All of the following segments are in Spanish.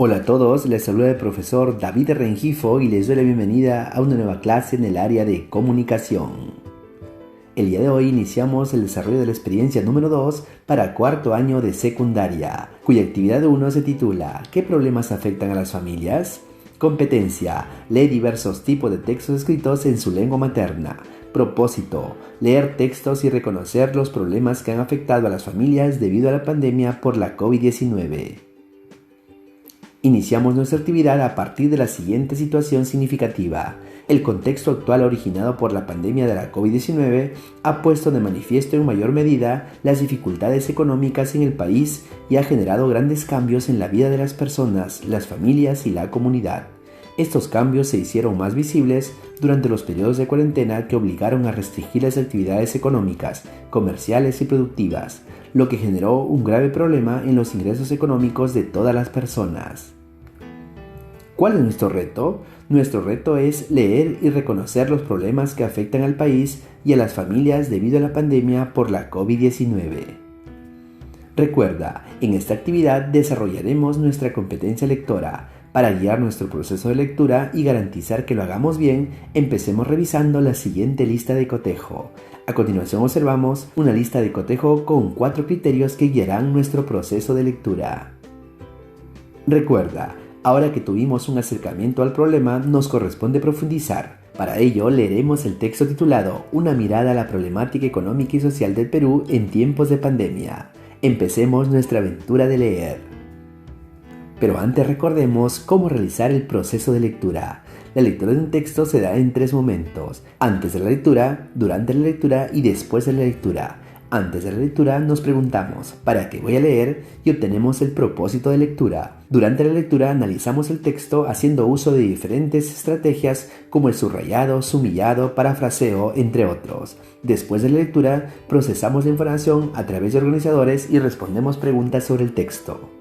Hola a todos, les saluda el profesor David Rengifo y les doy la bienvenida a una nueva clase en el área de comunicación. El día de hoy iniciamos el desarrollo de la experiencia número 2 para cuarto año de secundaria, cuya actividad 1 se titula ¿Qué problemas afectan a las familias? Competencia: lee diversos tipos de textos escritos en su lengua materna. Propósito: leer textos y reconocer los problemas que han afectado a las familias debido a la pandemia por la COVID-19. Iniciamos nuestra actividad a partir de la siguiente situación significativa. El contexto actual originado por la pandemia de la COVID-19 ha puesto de manifiesto en mayor medida las dificultades económicas en el país y ha generado grandes cambios en la vida de las personas, las familias y la comunidad. Estos cambios se hicieron más visibles durante los periodos de cuarentena que obligaron a restringir las actividades económicas, comerciales y productivas, lo que generó un grave problema en los ingresos económicos de todas las personas. ¿Cuál es nuestro reto? Nuestro reto es leer y reconocer los problemas que afectan al país y a las familias debido a la pandemia por la COVID-19. Recuerda, en esta actividad desarrollaremos nuestra competencia lectora. Para guiar nuestro proceso de lectura y garantizar que lo hagamos bien, empecemos revisando la siguiente lista de cotejo. A continuación observamos una lista de cotejo con 4 criterios que guiarán nuestro proceso de lectura. Recuerda, ahora que tuvimos un acercamiento al problema, nos corresponde profundizar. Para ello, leeremos el texto titulado Una mirada a la problemática económica y social del Perú en tiempos de pandemia. Empecemos nuestra aventura de leer. Pero antes recordemos cómo realizar el proceso de lectura. La lectura de un texto se da en 3 momentos: antes de la lectura, durante la lectura y después de la lectura. Antes de la lectura nos preguntamos ¿para qué voy a leer? Y obtenemos el propósito de lectura. Durante la lectura analizamos el texto haciendo uso de diferentes estrategias como el subrayado, sumillado, parafraseo, entre otros. Después de la lectura procesamos la información a través de organizadores y respondemos preguntas sobre el texto.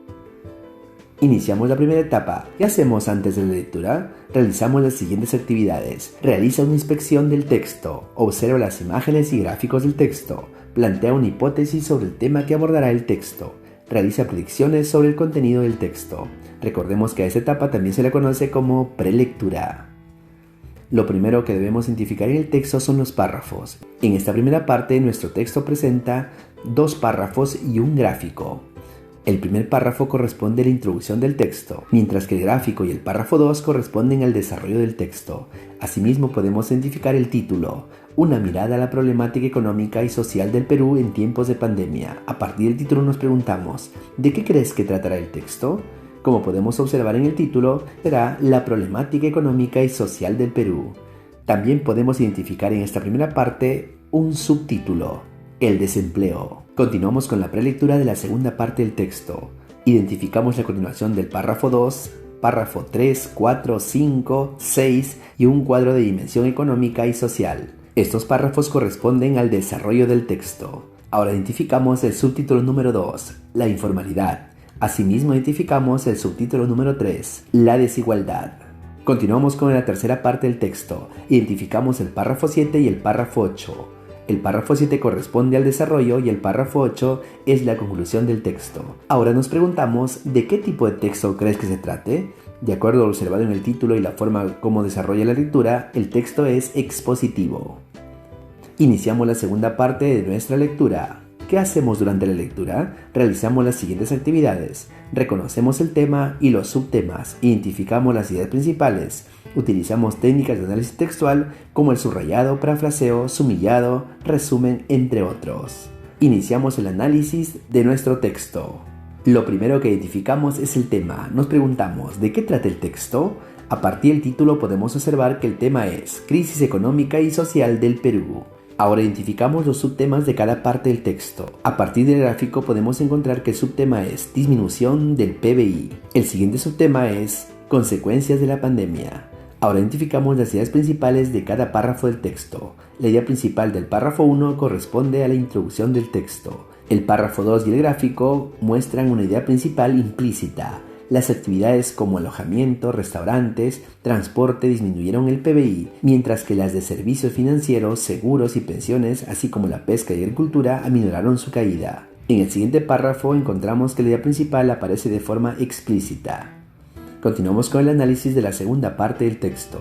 Iniciamos la primera etapa. ¿Qué hacemos antes de la lectura? Realizamos las siguientes actividades. Realiza una inspección del texto. Observa las imágenes y gráficos del texto. Plantea una hipótesis sobre el tema que abordará el texto. Realiza predicciones sobre el contenido del texto. Recordemos que a esta etapa también se le conoce como prelectura. Lo primero que debemos identificar en el texto son los párrafos. En esta primera parte, nuestro texto presenta 2 párrafos y un gráfico. El primer párrafo corresponde a la introducción del texto, mientras que el gráfico y el párrafo 2 corresponden al desarrollo del texto. Asimismo, podemos identificar el título, Una mirada a la problemática económica y social del Perú en tiempos de pandemia. A partir del título nos preguntamos, ¿de qué crees que tratará el texto? Como podemos observar en el título, será la problemática económica y social del Perú. También podemos identificar en esta primera parte un subtítulo, el desempleo. Continuamos con la prelectura de la segunda parte del texto. Identificamos la continuación del párrafo 2, párrafo 3, 4, 5, 6 y un cuadro de dimensión económica y social. Estos párrafos corresponden al desarrollo del texto. Ahora identificamos el subtítulo número 2, la informalidad. Asimismo identificamos el subtítulo número 3, la desigualdad. Continuamos con la tercera parte del texto. Identificamos el párrafo 7 y el párrafo 8. El párrafo 7 corresponde al desarrollo y el párrafo 8 es la conclusión del texto. Ahora nos preguntamos, ¿de qué tipo de texto crees que se trate? De acuerdo a lo observado en el título y la forma como desarrolla la lectura, el texto es expositivo. Iniciamos la segunda parte de nuestra lectura. ¿Qué hacemos durante la lectura? Realizamos las siguientes actividades. Reconocemos el tema y los subtemas. Identificamos las ideas principales. Utilizamos técnicas de análisis textual como el subrayado, parafraseo, sumillado, resumen, entre otros. Iniciamos el análisis de nuestro texto. Lo primero que identificamos es el tema. Nos preguntamos, ¿de qué trata el texto? A partir del título podemos observar que el tema es Crisis económica y social del Perú. Ahora identificamos los subtemas de cada parte del texto. A partir del gráfico podemos encontrar que el subtema es Disminución del PBI. El siguiente subtema es Consecuencias de la pandemia. Ahora identificamos las ideas principales de cada párrafo del texto. La idea principal del párrafo 1 corresponde a la introducción del texto. El párrafo 2 y el gráfico muestran una idea principal implícita. Las actividades como alojamiento, restaurantes, transporte disminuyeron el PBI, mientras que las de servicios financieros, seguros y pensiones, así como la pesca y agricultura, aminoraron su caída. En el siguiente párrafo encontramos que la idea principal aparece de forma explícita. Continuamos con el análisis de la segunda parte del texto.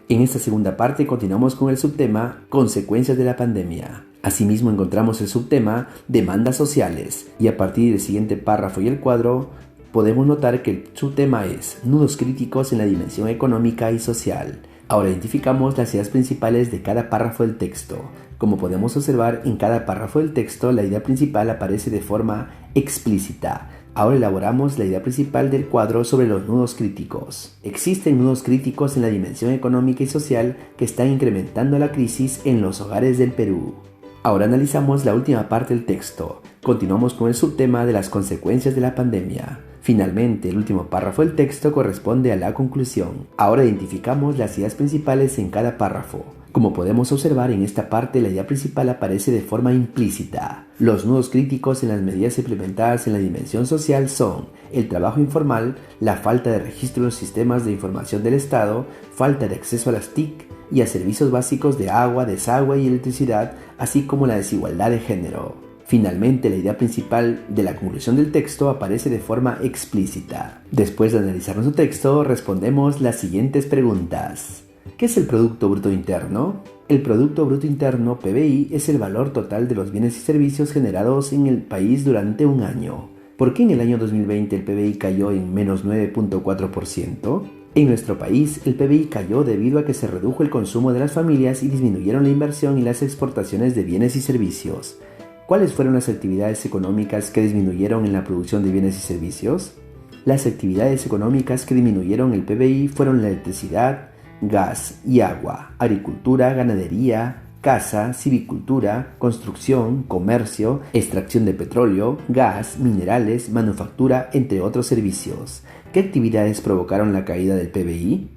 En esta segunda parte continuamos con el subtema Consecuencias de la pandemia. Asimismo encontramos el subtema Demandas sociales y a partir del siguiente párrafo y el cuadro podemos notar que el subtema es Nudos críticos en la dimensión económica y social. Ahora identificamos las ideas principales de cada párrafo del texto. Como podemos observar, en cada párrafo del texto la idea principal aparece de forma explícita. Ahora elaboramos la idea principal del cuadro sobre los nudos críticos. Existen nudos críticos en la dimensión económica y social que están incrementando la crisis en los hogares del Perú. Ahora analizamos la última parte del texto. Continuamos con el subtema de las consecuencias de la pandemia. Finalmente, el último párrafo del texto corresponde a la conclusión. Ahora identificamos las ideas principales en cada párrafo. Como podemos observar, en esta parte la idea principal aparece de forma implícita. Los nudos críticos en las medidas implementadas en la dimensión social son el trabajo informal, la falta de registro en los sistemas de información del Estado, falta de acceso a las TIC y a servicios básicos de agua, desagüe y electricidad, así como la desigualdad de género. Finalmente, la idea principal de la conclusión del texto aparece de forma explícita. Después de analizar nuestro texto, respondemos las siguientes preguntas. ¿Qué es el Producto Bruto Interno? El Producto Bruto Interno, PBI, es el valor total de los bienes y servicios generados en el país durante un año. ¿Por qué en el año 2020 el PBI cayó en menos 9.4%? En nuestro país, el PBI cayó debido a que se redujo el consumo de las familias y disminuyeron la inversión y las exportaciones de bienes y servicios. ¿Cuáles fueron las actividades económicas que disminuyeron en la producción de bienes y servicios? Las actividades económicas que disminuyeron el PBI fueron la electricidad, gas y agua, agricultura, ganadería, caza, silvicultura, construcción, comercio, extracción de petróleo, gas, minerales, manufactura, entre otros servicios. ¿Qué actividades provocaron la caída del PBI?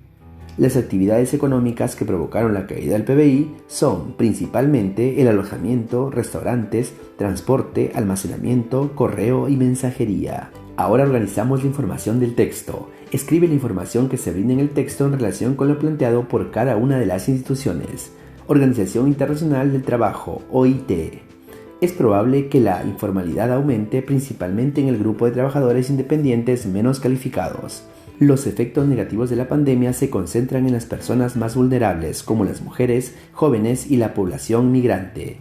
Las actividades económicas que provocaron la caída del PBI son principalmente el alojamiento, restaurantes, transporte, almacenamiento, correo y mensajería. Ahora organizamos la información del texto. Escribe la información que se brinda en el texto en relación con lo planteado por cada una de las instituciones. Organización Internacional del Trabajo, OIT. Es probable que la informalidad aumente principalmente en el grupo de trabajadores independientes menos calificados. Los efectos negativos de la pandemia se concentran en las personas más vulnerables, como las mujeres, jóvenes y la población migrante.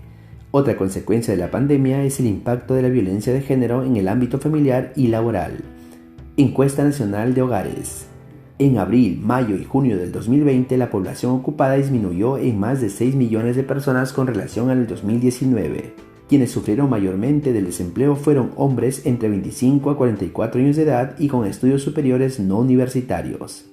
Otra consecuencia de la pandemia es el impacto de la violencia de género en el ámbito familiar y laboral. Encuesta Nacional de Hogares. En abril, mayo y junio del 2020, la población ocupada disminuyó en más de 6 millones de personas con relación al 2019. Quienes sufrieron mayormente del desempleo fueron hombres entre 25 a 44 años de edad y con estudios superiores no universitarios.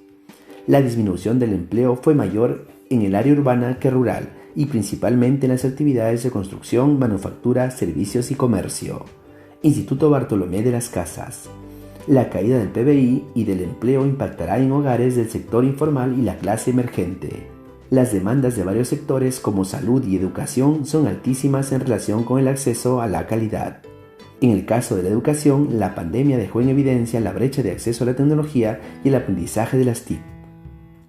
La disminución del empleo fue mayor en el área urbana que rural y principalmente en las actividades de construcción, manufactura, servicios y comercio. Instituto Bartolomé de las Casas. La caída del PBI y del empleo impactará en hogares del sector informal y la clase emergente. Las demandas de varios sectores como salud y educación son altísimas en relación con el acceso a la calidad. En el caso de la educación, la pandemia dejó en evidencia la brecha de acceso a la tecnología y el aprendizaje de las TIC.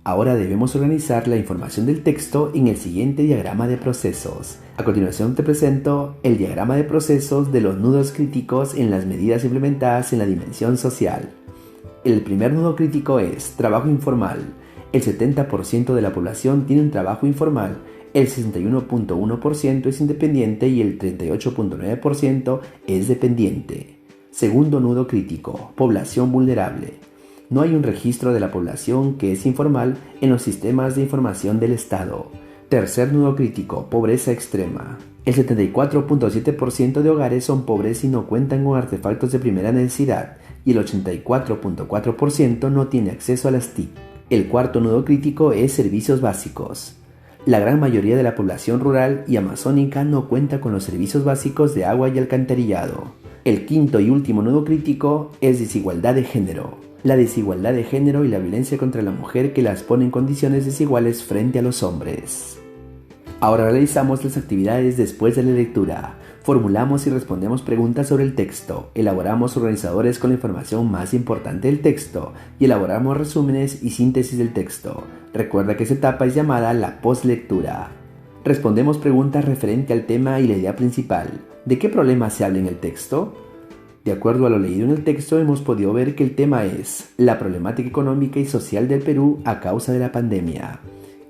Ahora debemos organizar la información del texto en el siguiente diagrama de procesos. A continuación te presento el diagrama de procesos de los nudos críticos en las medidas implementadas en la dimensión social. El primer nudo crítico es trabajo informal. El 70% de la población tiene un trabajo informal, el 61.1% es independiente y el 38.9% es dependiente. Segundo nudo crítico, población vulnerable. No hay un registro de la población que es informal en los sistemas de información del Estado. Tercer nudo crítico, pobreza extrema. El 74.7% de hogares son pobres y no cuentan con artefactos de primera necesidad y el 84.4% no tiene acceso a las TIC. El cuarto nudo crítico es servicios básicos. La gran mayoría de la población rural y amazónica no cuenta con los servicios básicos de agua y alcantarillado. El quinto y último nudo crítico es desigualdad de género. La desigualdad de género y la violencia contra la mujer que las pone en condiciones desiguales frente a los hombres. Ahora realizamos las actividades después de la lectura. Formulamos y respondemos preguntas sobre el texto, elaboramos organizadores con la información más importante del texto y elaboramos resúmenes y síntesis del texto. Recuerda que esta etapa es llamada la postlectura. Respondemos preguntas referente al tema y la idea principal. ¿De qué problema se habla en el texto? De acuerdo a lo leído en el texto, hemos podido ver que el tema es la problemática económica y social del Perú a causa de la pandemia.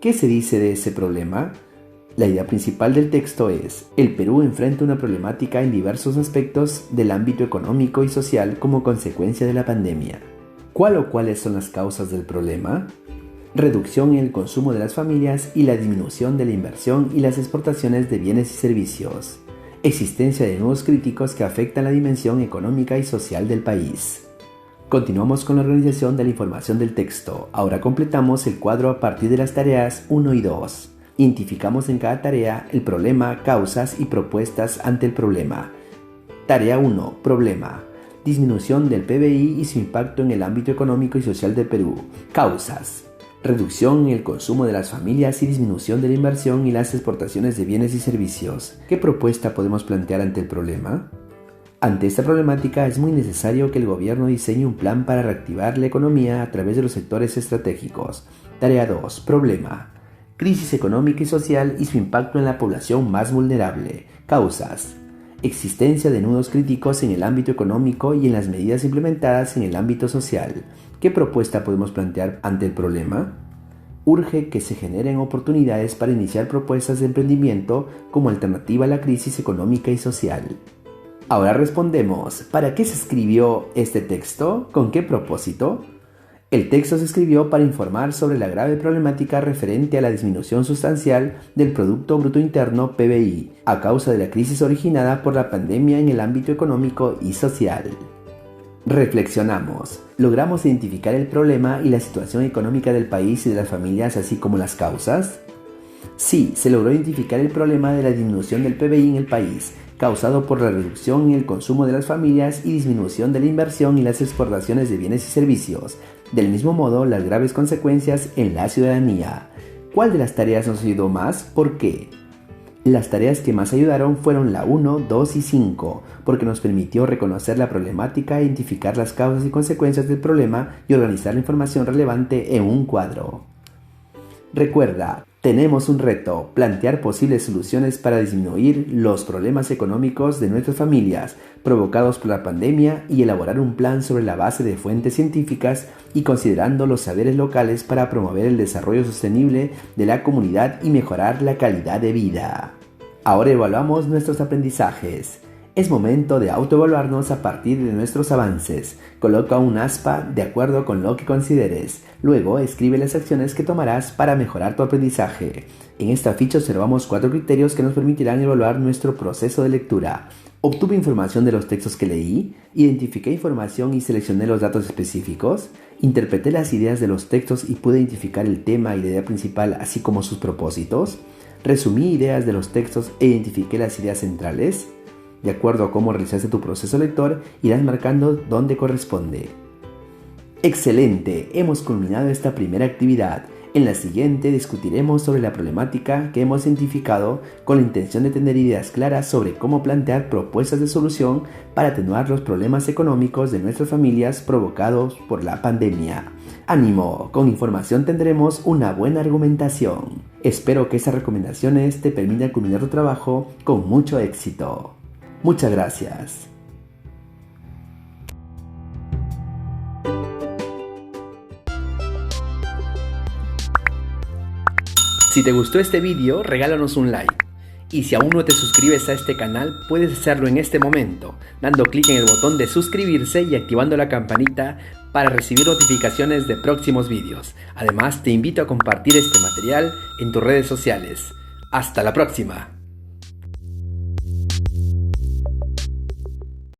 ¿Qué se dice de ese problema? La idea principal del texto es: el Perú enfrenta una problemática en diversos aspectos del ámbito económico y social como consecuencia de la pandemia. ¿Cuál o cuáles son las causas del problema? Reducción en el consumo de las familias y la disminución de la inversión y las exportaciones de bienes y servicios. Existencia de nudos críticos que afectan la dimensión económica y social del país. Continuamos con la organización de la información del texto. Ahora completamos el cuadro a partir de las tareas 1 y 2. Identificamos en cada tarea el problema, causas y propuestas ante el problema. Tarea 1. Problema. Disminución del PBI y su impacto en el ámbito económico y social del Perú. Causas. Reducción en el consumo de las familias y disminución de la inversión y las exportaciones de bienes y servicios. ¿Qué propuesta podemos plantear ante el problema? Ante esta problemática es muy necesario que el gobierno diseñe un plan para reactivar la economía a través de los sectores estratégicos. Tarea 2. Problema. Crisis económica y social y su impacto en la población más vulnerable. Causas. Existencia de nudos críticos en el ámbito económico y en las medidas implementadas en el ámbito social. ¿Qué propuesta podemos plantear ante el problema? Urge que se generen oportunidades para iniciar propuestas de emprendimiento como alternativa a la crisis económica y social. Ahora respondemos, ¿para qué se escribió este texto? ¿Con qué propósito? El texto se escribió para informar sobre la grave problemática referente a la disminución sustancial del Producto Bruto Interno PBI a causa de la crisis originada por la pandemia en el ámbito económico y social. Reflexionamos. ¿Logramos identificar el problema y la situación económica del país y de las familias, así como las causas? Sí, se logró identificar el problema de la disminución del PBI en el país, causado por la reducción en el consumo de las familias y disminución de la inversión y las exportaciones de bienes y servicios. Del mismo modo, las graves consecuencias en la ciudadanía. ¿Cuál de las tareas nos ayudó más? ¿Por qué? Las tareas que más ayudaron fueron la 1, 2 y 5, porque nos permitió reconocer la problemática, identificar las causas y consecuencias del problema y organizar la información relevante en un cuadro. Recuerda, tenemos un reto: plantear posibles soluciones para disminuir los problemas económicos de nuestras familias provocados por la pandemia y elaborar un plan sobre la base de fuentes científicas y considerando los saberes locales para promover el desarrollo sostenible de la comunidad y mejorar la calidad de vida. Ahora evaluamos nuestros aprendizajes. Es momento de autoevaluarnos a partir de nuestros avances. Coloca un aspa de acuerdo con lo que consideres. Luego escribe las acciones que tomarás para mejorar tu aprendizaje. En esta ficha observamos 4 criterios que nos permitirán evaluar nuestro proceso de lectura. Obtuve información de los textos que leí, identifiqué información y seleccioné los datos específicos, interpreté las ideas de los textos y pude identificar el tema y la idea principal así como sus propósitos, resumí ideas de los textos e identifiqué las ideas centrales. De acuerdo a cómo realizaste tu proceso lector, irás marcando dónde corresponde. ¡Excelente! Hemos culminado esta primera actividad. En la siguiente discutiremos sobre la problemática que hemos identificado con la intención de tener ideas claras sobre cómo plantear propuestas de solución para atenuar los problemas económicos de nuestras familias provocados por la pandemia. ¡Ánimo! Con información tendremos una buena argumentación. Espero que estas recomendaciones te permitan culminar tu trabajo con mucho éxito. Muchas gracias. Si te gustó este vídeo, regálanos un like. Y si aún no te suscribes a este canal, puedes hacerlo en este momento, dando clic en el botón de suscribirse y activando la campanita para recibir notificaciones de próximos vídeos. Además, te invito a compartir este material en tus redes sociales. ¡Hasta la próxima!